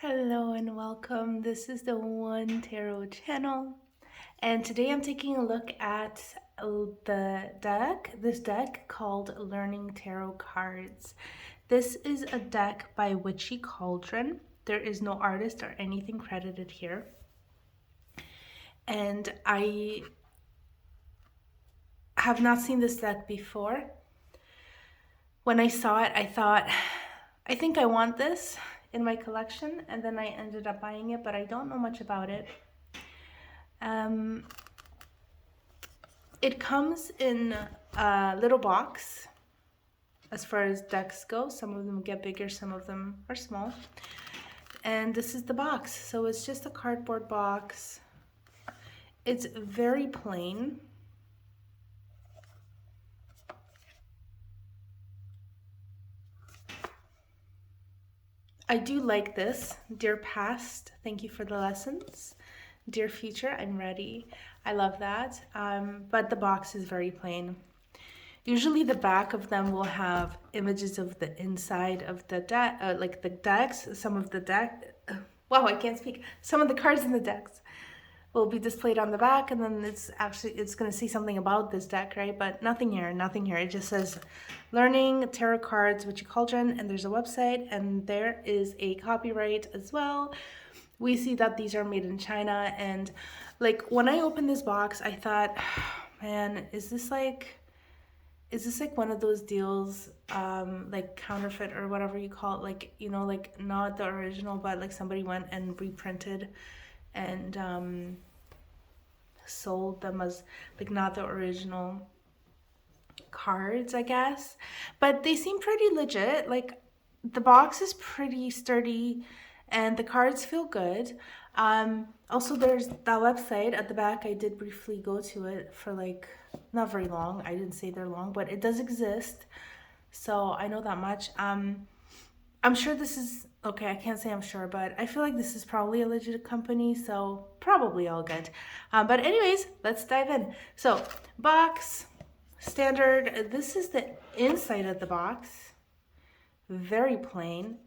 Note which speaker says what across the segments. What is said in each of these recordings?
Speaker 1: Hello and welcome. This is the One Tarot channel, and today I'm taking a look at this deck called Learning Tarot Cards. This is a deck by Witchy Cauldron. There is no artist or anything credited here. And I have not seen this deck before. When I saw it, I thought, I think I want this in my collection, and then I ended up buying it, but I don't know much about it. It comes in a little box as far as decks go. Some of them get bigger, some of them are small. And this is the box. So it's just a cardboard box. It's very plain. I do like this. Dear past, thank you for the lessons. Dear future, I'm ready. I love that. But the box is very plain. Usually the back of them will have images of the inside of the deck, like the decks. Some of the wow, I can't speak. Some of the cards in the decks will be displayed on the back, and then it's going to say something about this deck, right? But nothing here, nothing here. It just says Learning Tarot Cards, Witchy Cauldron, and there's a website, and there is a copyright as well. We see that these are made in China, and like when I opened this box, I thought, man, is this like one of those deals, like counterfeit or whatever you call it, like, you know, like not the original, but like somebody went and reprinted and sold them as like not the original cards, I guess. But they seem pretty legit. Like the box is pretty sturdy and the cards feel good. Also, there's that website at the back. I did briefly go to it for like not very long. I didn't say they're long, but it does exist. So I know that much. I'm sure this is okay. I can't say I'm sure, but I feel like this is probably a legit company, so probably all good. But anyways, let's dive in. So box, standard. This is the inside of the box. Very plain.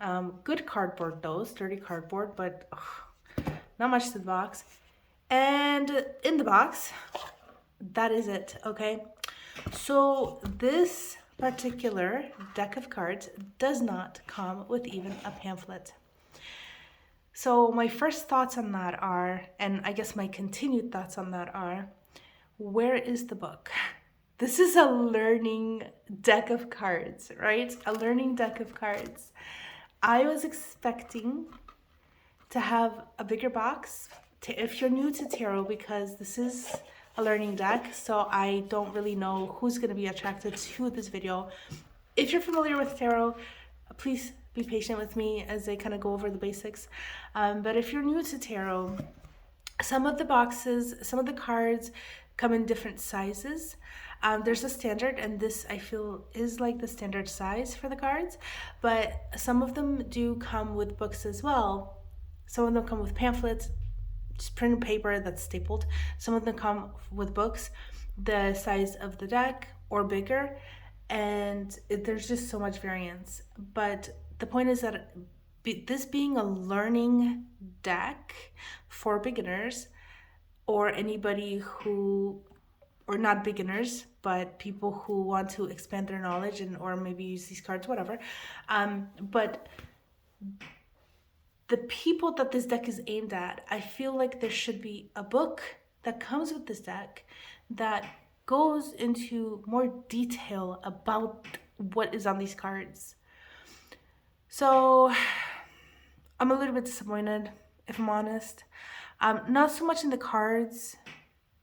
Speaker 1: Good cardboard though, sturdy cardboard, but not much to the box. And in the box, that is it, okay? So this particular deck of cards does not come with even a pamphlet. So my first thoughts on that are, and I guess my continued thoughts on that are, where is the book? This is a learning deck of cards, right? A learning deck of cards. I was expecting to have a bigger box if you're new to tarot, because this is a learning deck, so I don't really know who's going to be attracted to this video. If you're familiar with tarot, please be patient with me as I kind of go over the basics. But if you're new to tarot, some of the boxes, some of the cards come in different sizes. There's a standard, and this I feel is like the standard size for the cards, but some of them do come with books as well. Some of them come with pamphlets, just printed paper that's stapled. Some of them come with books the size of the deck or bigger, and there's just so much variance. But the point is that this being a learning deck for beginners or anybody who, or not beginners, but people who want to expand their knowledge and or maybe use these cards, whatever. But the people that this deck is aimed at, I feel like there should be a book that comes with this deck that goes into more detail about what is on these cards. So I'm a little bit disappointed, if I'm honest. Not so much in the cards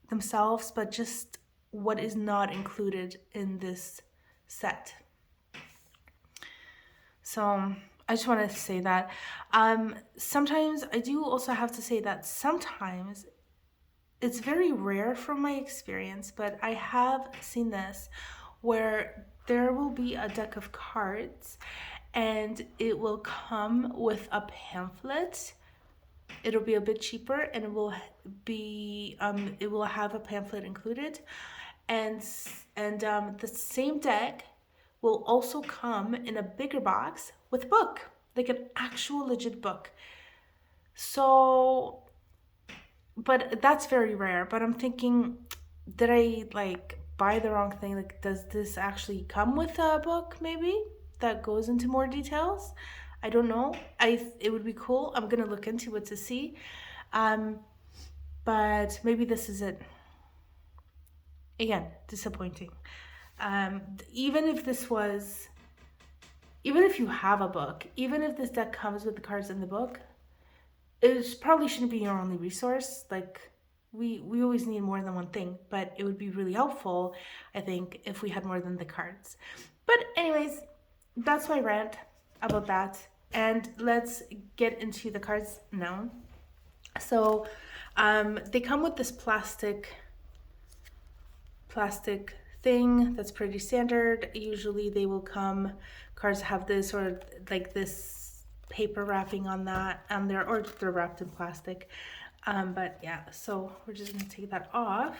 Speaker 1: themselves, but just what is not included in this set. So I just wanted to say that. Sometimes I do also have to say that sometimes it's very rare from my experience, but I have seen this where there will be a deck of cards and it will come with a pamphlet. It'll be a bit cheaper and it will have a pamphlet included, and the same deck will also come in a bigger box with a book, like an actual legit book. So, but that's very rare. But I'm thinking, did I like buy the wrong thing? Like, does this actually come with a book maybe that goes into more details? I don't know. It would be cool. I'm gonna look into it to see. Um, but maybe this is it. Again, disappointing. Even if this was, even if you have a book, even if this deck comes with the cards in the book, it probably shouldn't be your only resource. Like we always need more than one thing, but it would be really helpful, I think, if we had more than the cards. But anyways, that's my rant about that. And let's get into the cards now. So they come with this plastic thing that's pretty standard. Usually they will come, cards have this or like this paper wrapping on that, or they're wrapped in plastic. But yeah, so we're just gonna take that off.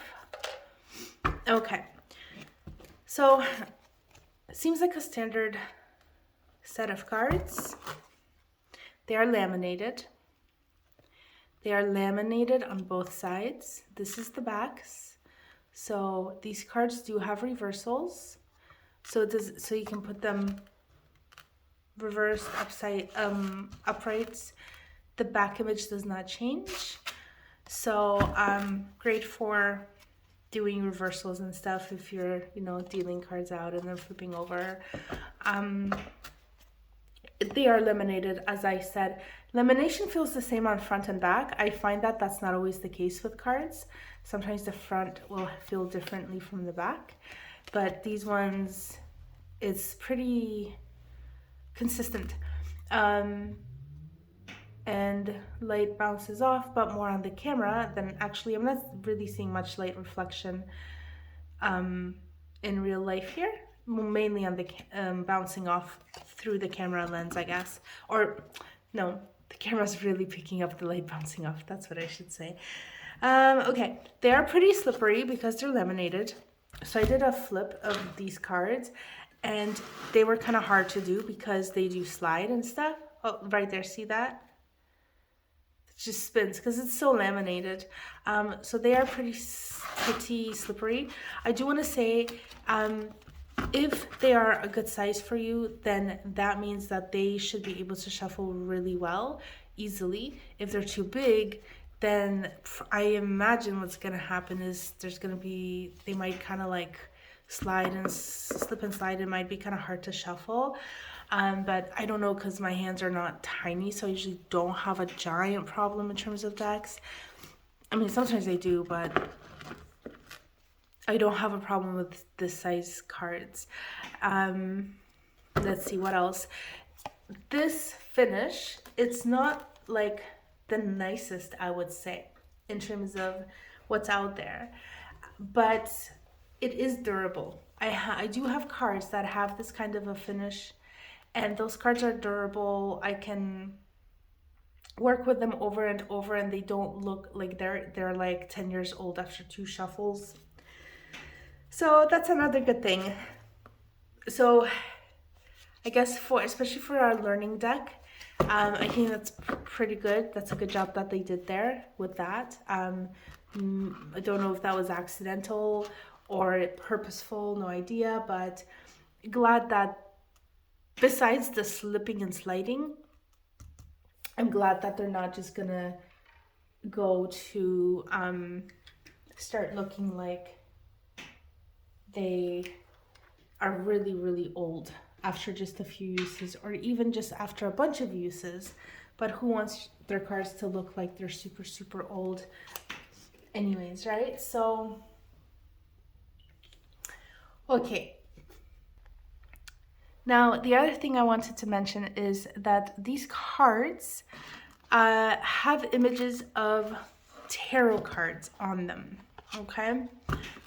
Speaker 1: Okay, so it seems like a standard set of cards. They are laminated. They are laminated on both sides. This is the backs. So these cards do have reversals. So you can put them reversed, uprights. The back image does not change. So great for doing reversals and stuff if you're, dealing cards out and then flipping over. They are laminated, as I said. Lamination feels the same on front and back. I find that that's not always the case with cards. Sometimes the front will feel differently from the back, but these ones, it's pretty consistent. And light bounces off, but more on the camera than actually, I'm not really seeing much light reflection in real life here. Mainly on the bouncing off through the camera lens, I guess. Or no, the camera's really picking up the light bouncing off. That's what I should say. Okay, they are pretty slippery because they're laminated. So I did a flip of these cards and they were kind of hard to do because they do slide and stuff. Oh, right there, see that? It just spins because it's so laminated. So they are pretty slippery. I do want to say, if they are a good size for you, then that means that they should be able to shuffle really well, easily. If they're too big, then I imagine what's going to happen is they might kind of like slip and slide. It might be kind of hard to shuffle. But I don't know because my hands are not tiny, so I usually don't have a giant problem in terms of decks. I mean, sometimes I do, but I don't have a problem with this size cards. Let's see what else. This finish, it's not like the nicest, I would say, in terms of what's out there, but it is durable. I do have cards that have this kind of a finish, and those cards are durable. I can work with them over and over, and they don't look like they're like 10 years old after 2 shuffles. So that's another good thing. So I guess especially for our learning deck, I think that's pretty good. That's a good job that they did there with that. I don't know if that was accidental or purposeful, no idea, but glad that besides the slipping and sliding, I'm glad that they're not just gonna go to start looking like they are really, really old after just a few uses, or even just after a bunch of uses. But who wants their cards to look like they're super, super old anyways, right? So, okay. Now, the other thing I wanted to mention is that these cards have images of tarot cards on them, okay?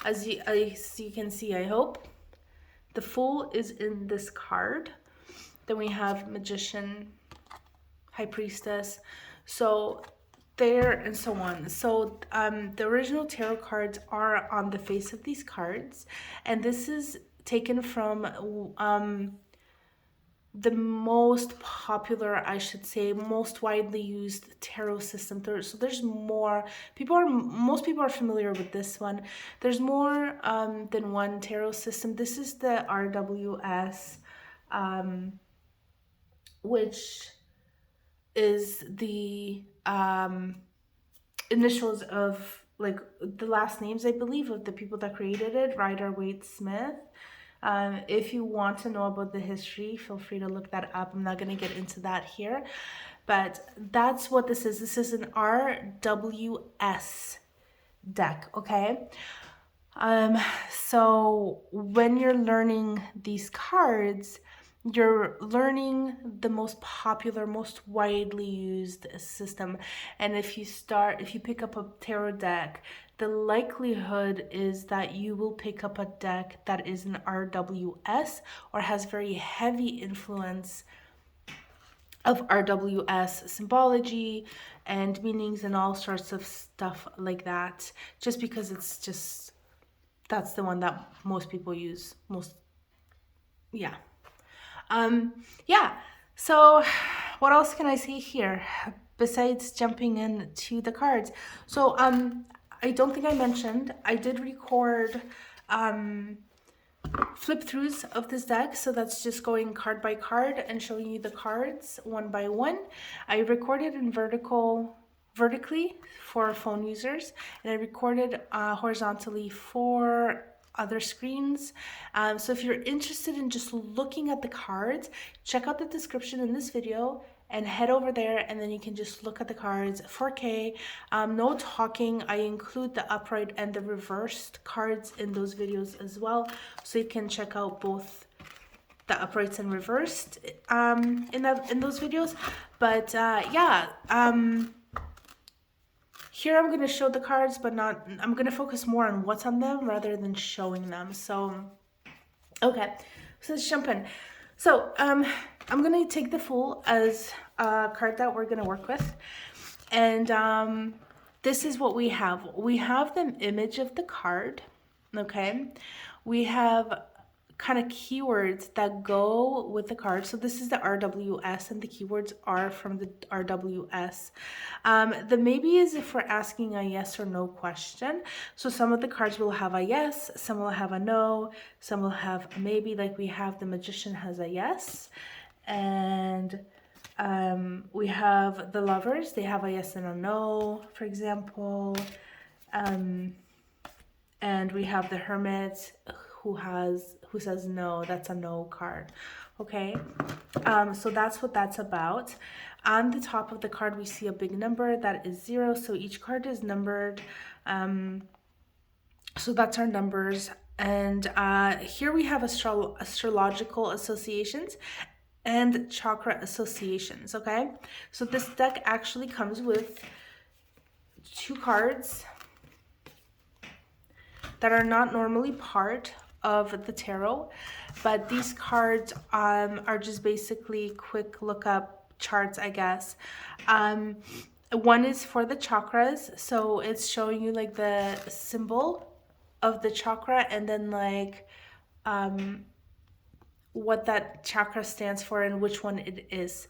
Speaker 1: As you can see, I hope. The Fool is in this card. Then we have Magician, High Priestess, so there and so on. So the original tarot cards are on the face of these cards, and this is taken from the most popular, I should say, most widely used tarot system. So there's more most people are familiar with this one. There's more than one tarot system. This is the RWS, which is the initials of like the last names, I believe, of the people that created it, Rider Waite Smith. If you want to know about the history, feel free to look that up. I'm not going to get into that here, but that's what this is. This is an RWS deck, okay? So when you're learning these cards, you're learning the most popular, most widely used system. And if you pick up a tarot deck, the likelihood is that you will pick up a deck that is an RWS or has very heavy influence of RWS symbology and meanings and all sorts of stuff like that, just because that's the one that most people use. Yeah. Yeah. So what else can I say here besides jumping into the cards? So I don't think I mentioned, I did record flip throughs of this deck, so that's just going card by card and showing you the cards one by one. I recorded in vertically for phone users, and I recorded horizontally for other screens. So if you're interested in just looking at the cards, check out the description in this video and head over there, and then you can just look at the cards 4K. No talking. I include the upright and the reversed cards in those videos as well, so you can check out both the uprights and reversed in those videos. But yeah, here I'm going to show the cards, but I'm going to focus more on what's on them rather than showing them. So okay, so let's jump in. So I'm going to take the Fool as a card that we're going to work with. And this is what we have. We have the image of the card, okay? We have kind of keywords that go with the card. So this is the RWS, and the keywords are from the RWS. The maybe is if we're asking a yes or no question. So some of the cards will have a yes, some will have a no, some will have a maybe, like we have the Magician has a yes. And we have the Lovers, they have a yes and a no, for example. And we have the Hermit who says no, that's a no card. Okay, so that's what that's about. On the top of the card we see a big number that is 0, so each card is numbered. So that's our numbers. And here we have astrological associations and chakra associations. Okay, so this deck actually comes with 2 cards that are not normally part of the tarot, but these cards are just basically quick lookup charts, I guess. One is for the chakras, so it's showing you like the symbol of the chakra and then like what that chakra stands for and which one it is.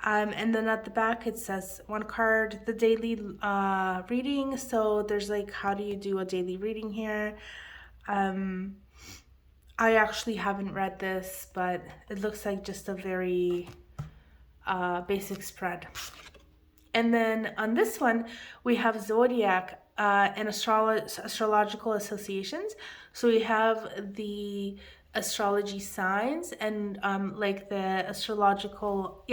Speaker 1: And then at the back it says one card, the daily reading. So there's like, how do you do a daily reading here? I actually haven't read this, but it looks like just a very basic spread. And then on this one, we have zodiac and astrological associations. So we have the astrology signs and like the astrological,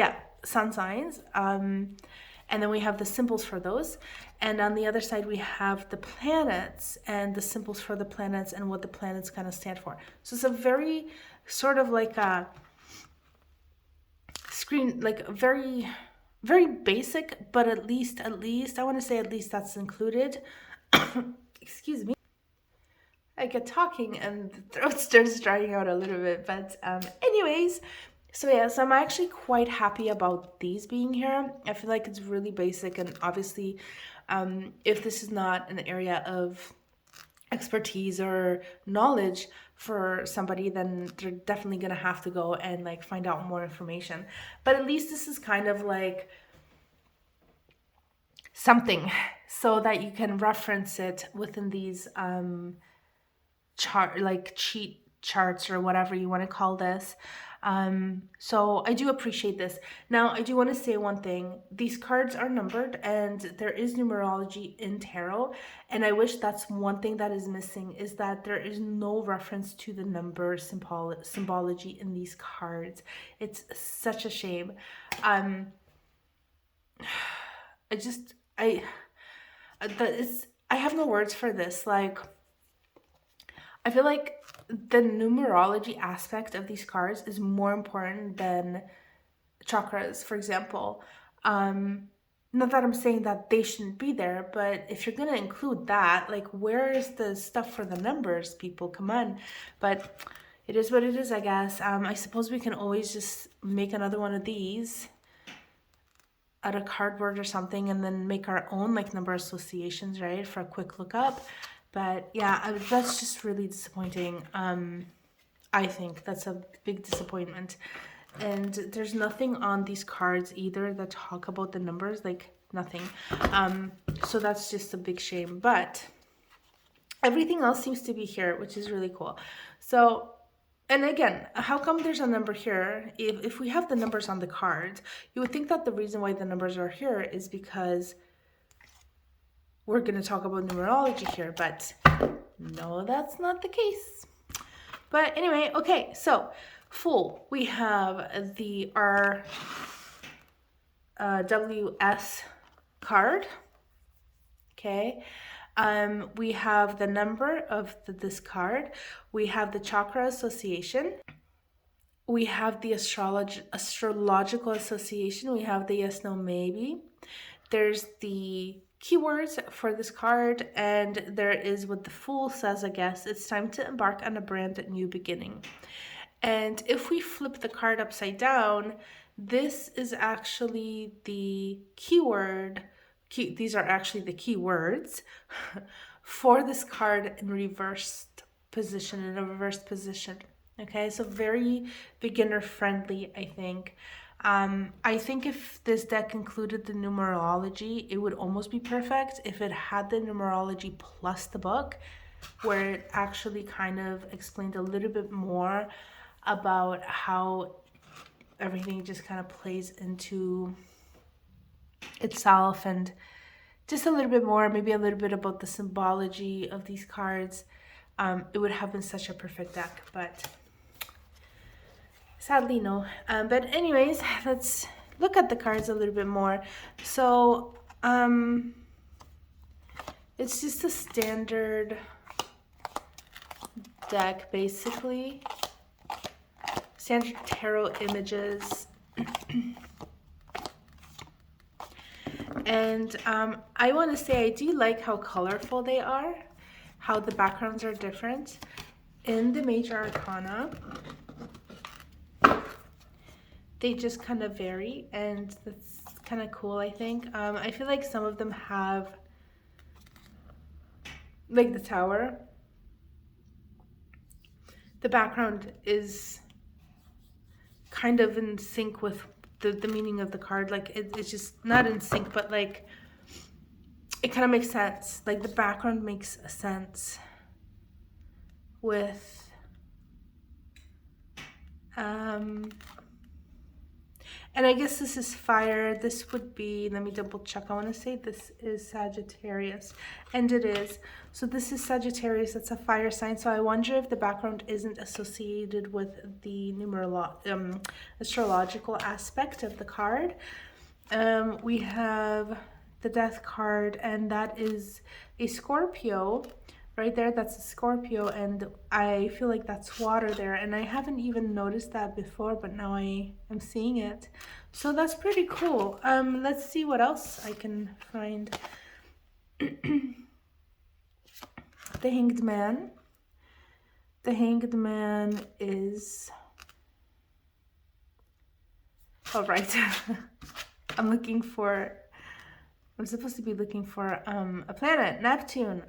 Speaker 1: sun signs. And then we have the symbols for those. And on the other side, we have the planets and the symbols for the planets and what the planets kind of stand for. So it's a very sort of like a screen, like very, very basic, but at least, I want to say at least that's included. Excuse me. I get talking and the throat starts drying out a little bit. But anyways, so yeah, so I'm actually quite happy about these being here. I feel like it's really basic, and obviously if this is not an area of expertise or knowledge for somebody, then they're definitely gonna have to go and like find out more information. But at least this is kind of like something so that you can reference it within these cheat charts or whatever you want to call this. So I do appreciate this. Now I do want to say one thing. These cards are numbered and there is numerology in tarot, and I wish that's one thing that is missing, is that there is no reference to the number symbology in these cards. It's such a shame. Um I just I have no words for this. Like, I feel like the numerology aspect of these cards is more important than chakras, for example. Not that I'm saying that they shouldn't be there, but if you're gonna include that, like, where is the stuff for the numbers, people? Come on. But it is what it is, I guess. I suppose we can always just make another one of these out of cardboard or something and then make our own like number associations, right, for a quick lookup. But yeah, that's just really disappointing. I think that's a big disappointment. And there's nothing on these cards either that talk about the numbers, like nothing. So that's just a big shame. But everything else seems to be here, which is really cool. So, and again, how come there's a number here? If we have the numbers on the card, you would think that the reason why the numbers are here is because we're going to talk about numerology here, but no, that's not the case. But anyway, okay, so Fool, we have the RWS card, okay? We have the number of this card. We have the chakra association. We have the astrological association. We have the yes, no, maybe. There's the keywords for this card, and there is what the Fool says, I guess. It's time to embark on a brand new beginning. And if we flip the card upside down, this is actually the keyword. These are actually the keywords for this card in reversed position, in a reversed position. Okay, so very beginner friendly, I think. I think if this deck included the numerology, it would almost be perfect if it had the numerology plus the book, where it actually kind of explained a little bit more about how everything just kind of plays into itself, and just a little bit more, maybe a little bit about the symbology of these cards. It would have been such a perfect deck, but sadly no. But anyways, let's look at the cards a little bit more. So it's just a standard deck, basically. Standard tarot images. And I want to say I do like how colorful they are, how the backgrounds are different. In the Major Arcana, they just kind of vary, and that's kind of cool, I think. I feel like some of them have, like the Tower, the background is kind of in sync with the meaning of the card. Like it's just not in sync, but like it kind of makes sense. Like the background makes sense with and I guess this is fire. This would be, let me double check. I want to say this is Sagittarius, and it is. So this is Sagittarius. That's a fire sign. So I wonder if the background isn't associated with the astrological aspect of the card. We have the Death card, and that is a Scorpio. Right there, that's a Scorpio, and I feel like that's water there, and I haven't even noticed that before, but now I am seeing it. So that's pretty cool. Let's see what else I can find. The Hanged Man. The Hanged Man is... Oh, right. I'm supposed to be looking for a planet, Neptune.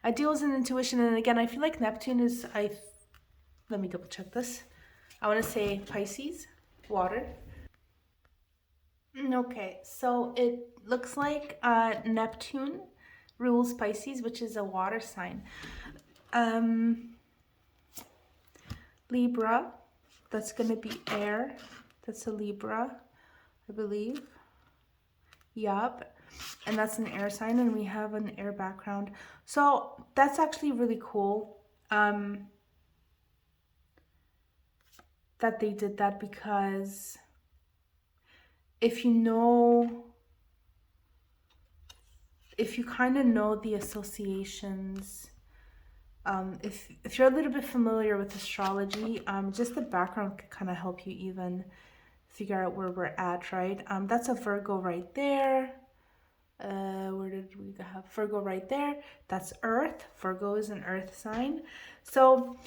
Speaker 1: Ideals and intuition. And again, I feel like Neptune is, let me double check this. I want to say Pisces, water. Okay, so it looks like Neptune rules Pisces, which is a water sign. Libra, that's going to be air. That's a Libra, I believe. Yup. And that's an air sign, and we have an air background. So that's actually really cool that they did that, because if you kind of know the associations, if you're a little bit familiar with astrology, just the background can kind of help you even figure out where we're at, right? That's a Virgo right there. Where did we have Virgo right there? That's Earth. Virgo is an Earth sign. So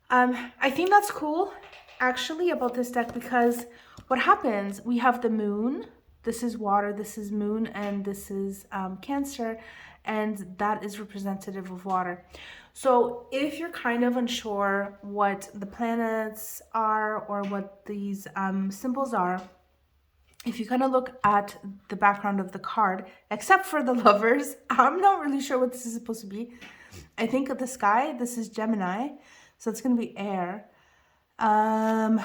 Speaker 1: I think that's cool actually about this deck, because what happens, we have the moon. This is water, this is moon, and this is Cancer, and that is representative of water. So if you're kind of unsure what the planets are or what these symbols are, if you kind of look at the background of the card, except for the lovers, I'm not really sure what this is supposed to be. I think of the sky, this is Gemini, so it's going to be air. And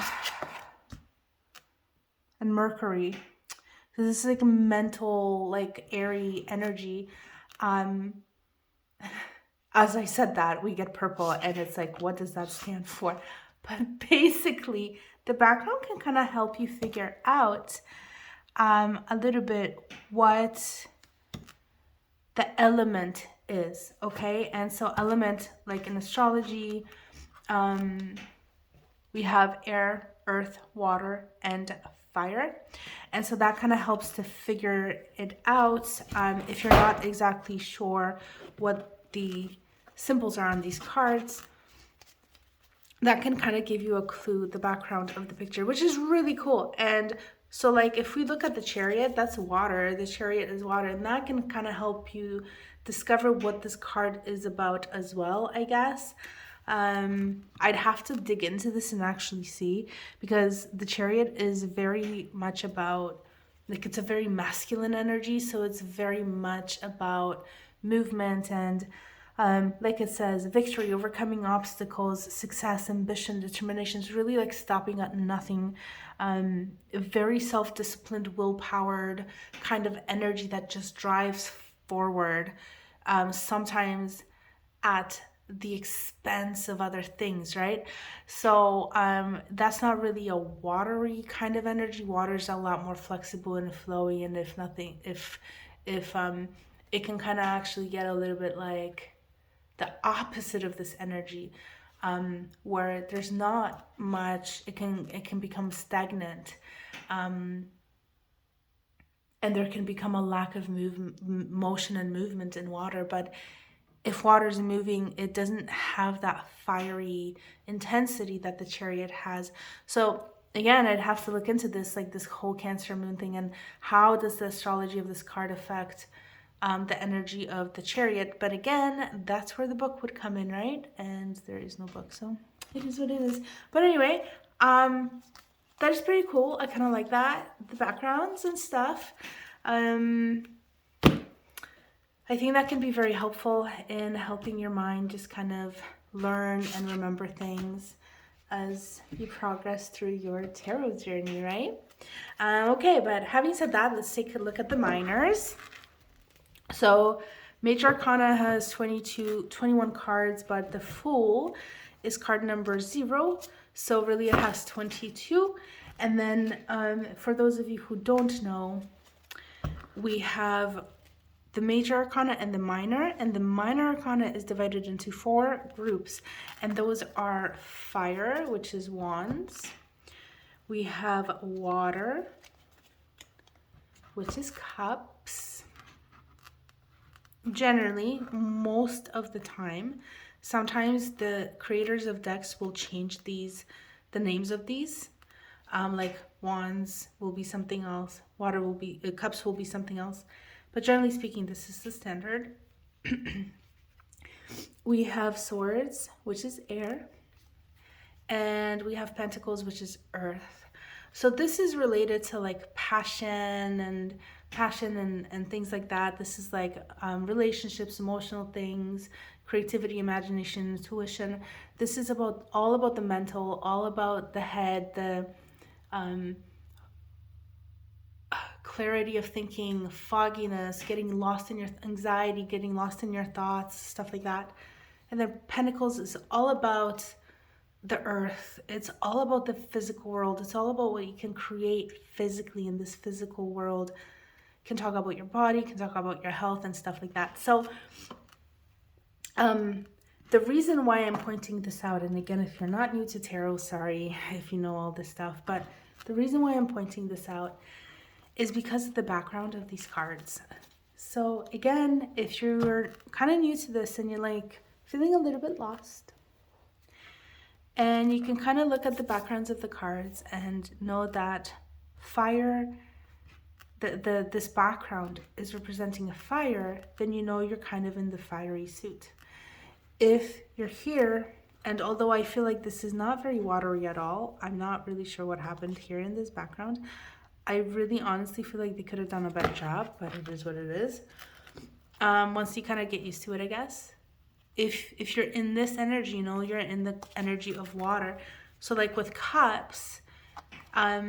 Speaker 1: Mercury. So this is like a mental, like airy energy. As I said that, we get purple, and it's like, what does that stand for? But basically, the background can kind of help you figure out a little bit what the element is, okay? And so element, like in astrology, we have air, earth, water, and fire. And so that kind of helps to figure it out if you're not exactly sure what the symbols are on these cards. That can kind of give you a clue, the background of the picture, which is really cool. And so like if we look at the Chariot, that's water. The Chariot is water, and that can kind of help you discover what this card is about as well, I guess. I'd have to dig into this and actually see, because the Chariot is very much about, like, it's a very masculine energy, so it's very much about movement and like it says, victory, overcoming obstacles, success, ambition, determination. Is really like stopping at nothing. Very self-disciplined, will-powered kind of energy that just drives forward, sometimes at the expense of other things, right? So that's not really a watery kind of energy. Water's a lot more flexible and flowy, and if it can kind of actually get a little bit like the opposite of this energy, where there's not much, it can become stagnant, and there can become a lack of motion and movement in water. But if water is moving, it doesn't have that fiery intensity that the Chariot has. So again, I'd have to look into this, like this whole Cancer moon thing, and how does the astrology of this card affect the energy of the Chariot. But again, that's where the book would come in, right? And there is no book, so it is what it is. But anyway, that is pretty cool. I kind of like that, the backgrounds and stuff. I think that can be very helpful in helping your mind just kind of learn and remember things as you progress through your tarot journey, right? Okay, but having said that, let's take a look at the minors. So Major Arcana has 21 cards, but the Fool is card number 0. So really it has 22. And then for those of you who don't know, we have the Major Arcana and the Minor. And the Minor Arcana is divided into 4 groups. And those are Fire, which is Wands. We have Water, which is Cups. Generally, most of the time, sometimes the creators of decks will change the names of these. Like Wands will be something else, water will be, Cups will be something else. But generally speaking, this is the standard. We have swords, which is air, and we have pentacles, which is earth. So this is related to like passion and things like that. This is like relationships, emotional things, creativity, imagination, intuition. This is about all about the mental, all about the head, the um, clarity of thinking, fogginess, getting lost in your anxiety, getting lost in your thoughts, stuff like that. And then Pentacles is all about the earth. It's all about the physical world. It's all about what you can create physically in this physical world. Can talk about your body, can talk about your health and stuff like that. So the reason why I'm pointing this out, and again, if you're not new to tarot, sorry if you know all this stuff, but the reason why I'm pointing this out is because of the background of these cards. So again, if you're kind of new to this and you're like feeling a little bit lost, and you can kind of look at the backgrounds of the cards and know that fire, this background is representing a fire, then you know you're kind of in the fiery suit. If you're here, and although I feel like this is not very watery at all, I'm not really sure what happened here in this background. I really honestly feel like they could have done a better job, but it is what it is. Once you kind of get used to it, I guess. If you're in this energy, you know, you're in the energy of water. So like with cups, I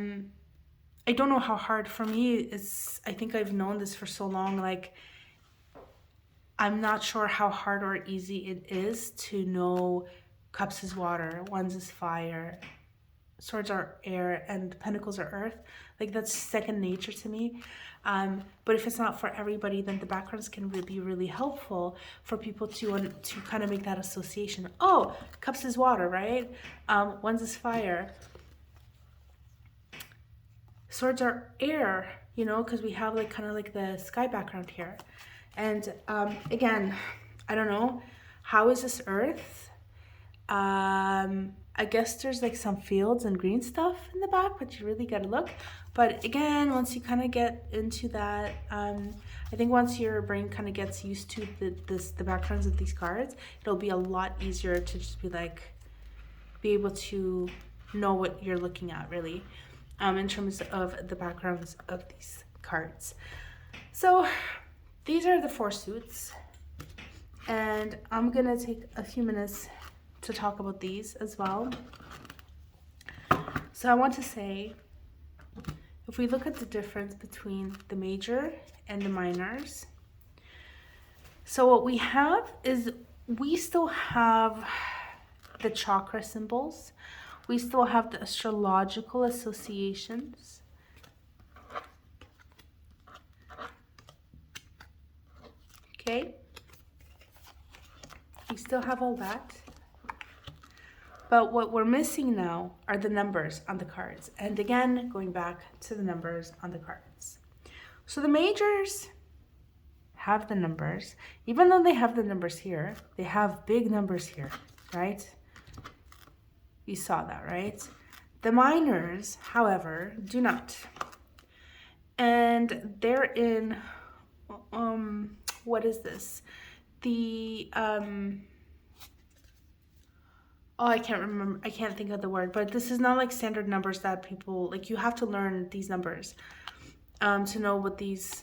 Speaker 1: don't know how hard for me it's, I think I've known this for so long, like I'm not sure how hard or easy it is to know cups is water, wands is fire, swords are air, and pentacles are earth. Like that's second nature to me. But if it's not for everybody, then the backgrounds can be really helpful for people to kind of make that association. Oh, cups is water, right? Wands is fire. Swords are air, you know, because we have like kind of like the sky background here. And again, I don't know, how is this earth? I guess there's like some fields and green stuff in the back, but you really gotta look. But again, once you kind of get into that, I think once your brain kind of gets used to the backgrounds of these cards, it'll be a lot easier to just be able to know what you're looking at, really, in terms of the backgrounds of these cards. So these are the 4 suits, and I'm gonna take a few minutes to talk about these as well. So I want to say, if we look at the difference between the major and the minors, so what we have is we still have the chakra symbols, we still have the astrological associations, okay, we still have all that. But what we're missing now are the numbers on the cards. And again, going back to the numbers on the cards. So the majors have the numbers. Even though they have the numbers here, they have big numbers here, right? You saw that, right? The minors, however, do not. And they're in, what is this? The, oh, I can't remember. I can't think of the word, but this is not like standard numbers that people, like you have to learn these numbers to know what these,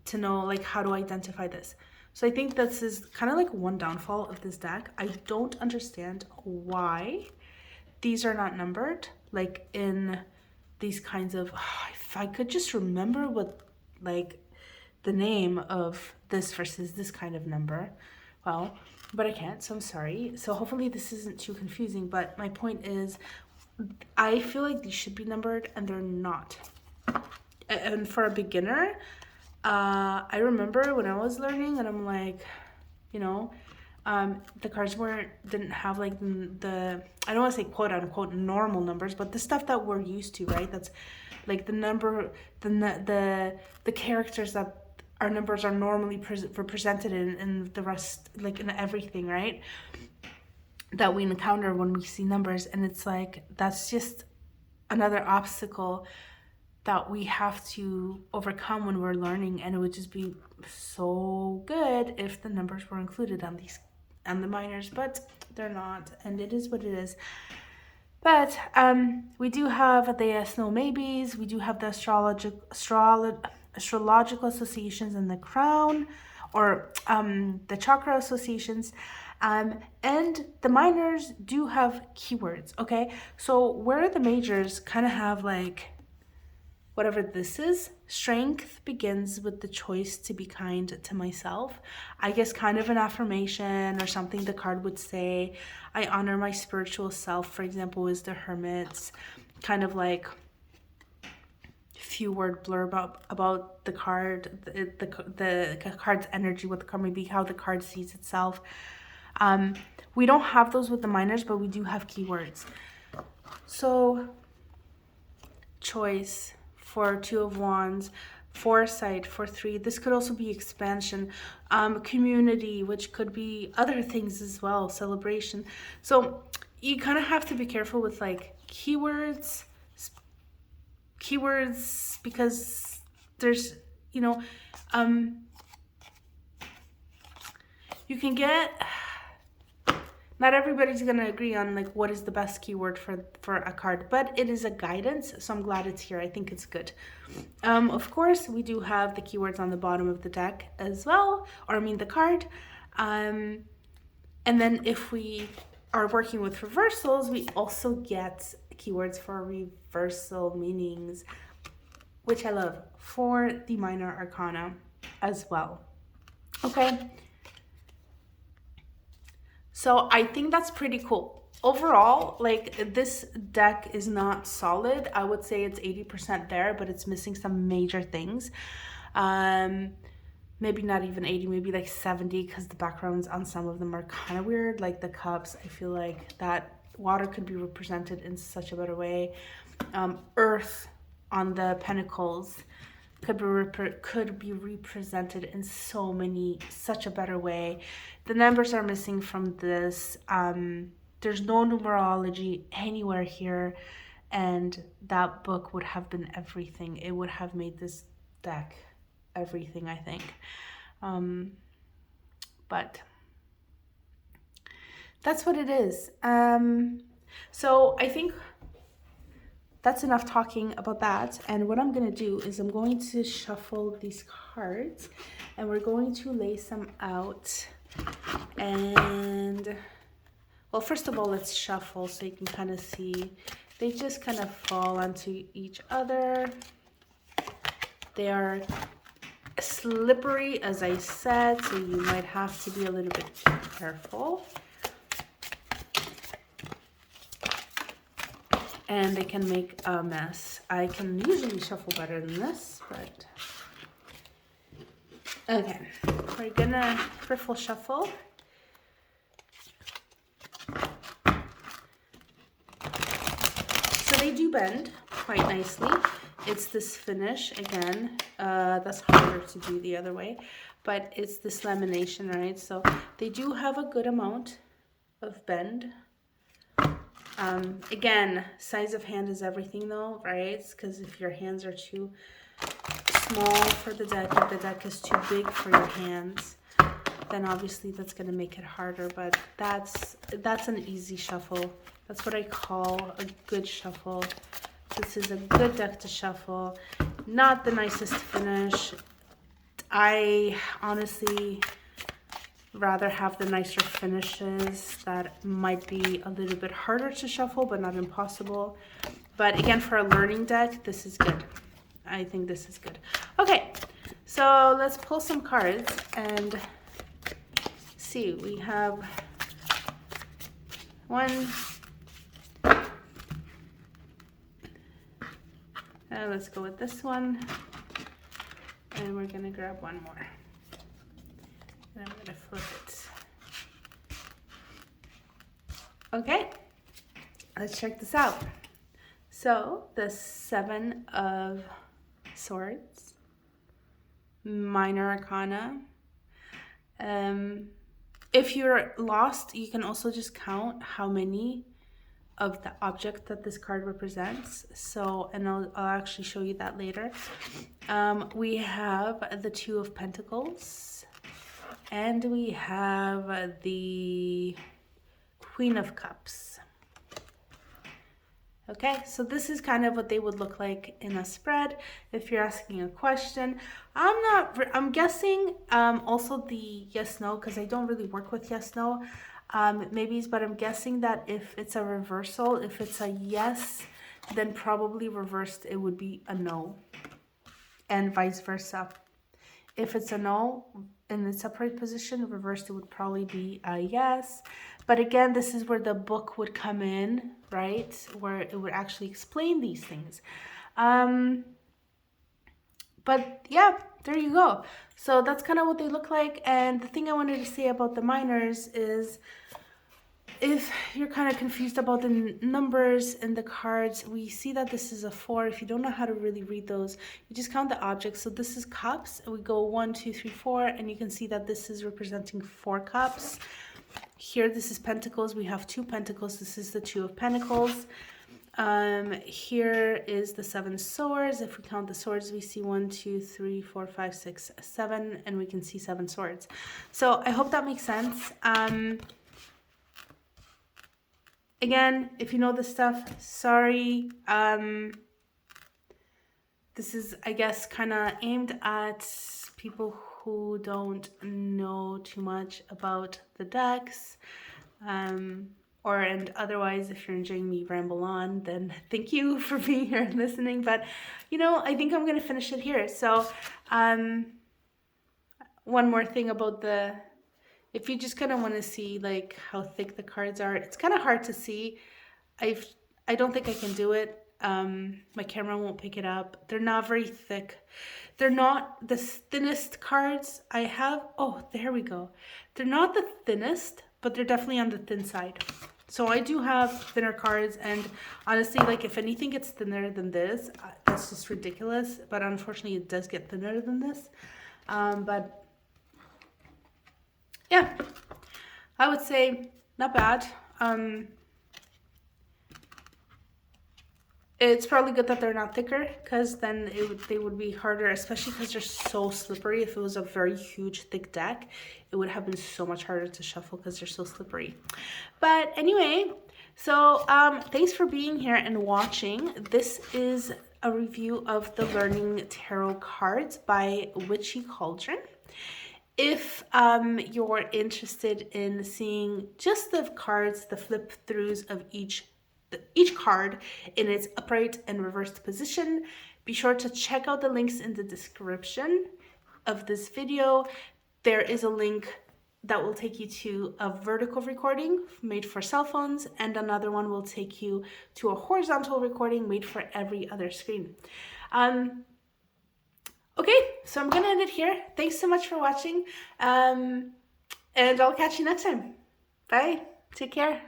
Speaker 1: to know like how to identify this. So I think this is kind of like one downfall of this deck. I don't understand why these are not numbered, like in these kinds of, if I could just remember what like the name of this versus this kind of number, well, but I can't, so I'm sorry. So hopefully this isn't too confusing, but my point is I feel like these should be numbered and they're not. And for a beginner, I remember when I was learning and I'm like, you know, the cards didn't have like the, I don't want to say quote unquote normal numbers, but the stuff that we're used to, right? That's like the number, the characters that our numbers are normally represented in the rest, like in everything, right? That we encounter when we see numbers. And it's like, that's just another obstacle that we have to overcome when we're learning. And it would just be so good if the numbers were included on and the minors, but they're not, and it is what it is. But we do have the snow maybes, we do have the astrological associations in the crown, or the chakra associations. And the minors do have keywords, okay? So where the majors kind of have like whatever this is, strength begins with the choice to be kind to myself. I guess kind of an affirmation or something the card would say. I honor my spiritual self, for example, is the Hermit's kind of like few word blurb about the card, the card's energy, what the card may be, how the card sees itself. We don't have those with the minors, but we do have keywords. So choice for 2 of Wands, foresight for 3. This could also be expansion, community, which could be other things as well, celebration. So you kind of have to be careful with like keywords because there's, you know, you can get, not everybody's gonna agree on like what is the best keyword for a card, but it is a guidance, so I'm glad it's here. I think it's good. Of course, we do have the keywords on the bottom of the deck as well, or I mean the card. And then if we are working with reversals, we also get keywords for reversal meanings, which I love, for the minor arcana as well. Okay. So I think that's pretty cool. Overall, like this deck is not solid. I would say it's 80% there, but it's missing some major things. Maybe not even 80, maybe like 70, because the backgrounds on some of them are kind of weird. Like the cups, I feel like that water could be represented in such a better way. Earth on the pentacles could be represented in such a better way. The numbers are missing from this. There's no numerology anywhere here, and that book would have been everything. It would have made this deck everything, I think. But that's what it is. So I think that's enough talking about that. And what I'm going to do is I'm going to shuffle these cards and we're going to lace them out. And well, first of all, let's shuffle so you can kind of see. They just kind of fall onto each other. They are slippery, as I said, so you might have to be a little bit careful. And they can make a mess. I can usually shuffle better than this, but okay. We're gonna riffle shuffle. So they do bend quite nicely. It's this finish again. That's harder to do the other way, but it's this lamination, right? So they do have a good amount of bend. Again, size of hand is everything though, right? Because if your hands are too small for the deck, if the deck is too big for your hands, then obviously that's going to make it harder. But that's an easy shuffle. That's what I call a good shuffle. This is a good deck to shuffle. Not the nicest finish. I honestly rather have the nicer finishes that might be a little bit harder to shuffle, but not impossible. But again, for a learning deck, this is good. I think this is good. Okay, so let's pull some cards and see. We have one. Let's go with this one. And we're gonna grab one more. And I'm gonna flip it. Okay, let's check this out. So the 7 of Swords, minor arcana. If you're lost, you can also just count how many of the object that this card represents. So, and I'll actually show you that later. We have the 2 of Pentacles. And we have the Queen of Cups. Okay, so this is kind of what they would look like in a spread if you're asking a question. I'm guessing also the yes no, because I don't really work with yes no maybes, but I'm guessing that if it's a reversal, if it's a yes, then probably reversed it would be a no, and vice versa. If it's a no in its upright position, reversed it would probably be a yes. But again, this is where the book would come in, right? Where it would actually explain these things. But yeah, there you go. So that's kind of what they look like. And the thing I wanted to say about the minors is, if you're kind of confused about the numbers in the cards, we see that this is a 4. If you don't know how to really read those, you just count the objects. So this is cups, and we go 1, 2, 3, 4, and you can see that this is representing 4 cups. Here, this is pentacles. We have 2 pentacles. This is the 2 of pentacles. Here is the 7 swords. If we count the swords, we see 1, 2, 3, 4, 5, 6, 7, and we can see 7 swords. So I hope that makes sense. Again, if you know this stuff, sorry. This is, I guess, kind of aimed at people who don't know too much about the decks. And otherwise, if you're enjoying me ramble on, then thank you for being here and listening. But, I think I'm going to finish it here. So, one more thing about if you just kind of want to see like how thick the cards are, it's kind of hard to see. I don't think I can do it. My camera won't pick it up. They're not very thick. They're not the thinnest cards I have. Oh, there we go. They're not the thinnest, but they're definitely on the thin side. So I do have thinner cards, and honestly, like if anything gets thinner than this, that's just ridiculous. But unfortunately, it does get thinner than this. But yeah, I would say not bad. It's probably good that they're not thicker, because then they would be harder, especially because they're so slippery. If it was a very huge, thick deck, it would have been so much harder to shuffle because they're so slippery. But anyway, so thanks for being here and watching. This is a review of the Learning Tarot cards by Witchy Cauldron. If you're interested in seeing just the cards, the flip throughs of each card in its upright and reversed position, be sure to check out the links in the description of this video. There is a link that will take you to a vertical recording made for cell phones, and another one will take you to a horizontal recording made for every other screen. Okay, so I'm gonna end it here. Thanks so much for watching, and I'll catch you next time. Bye. Take care.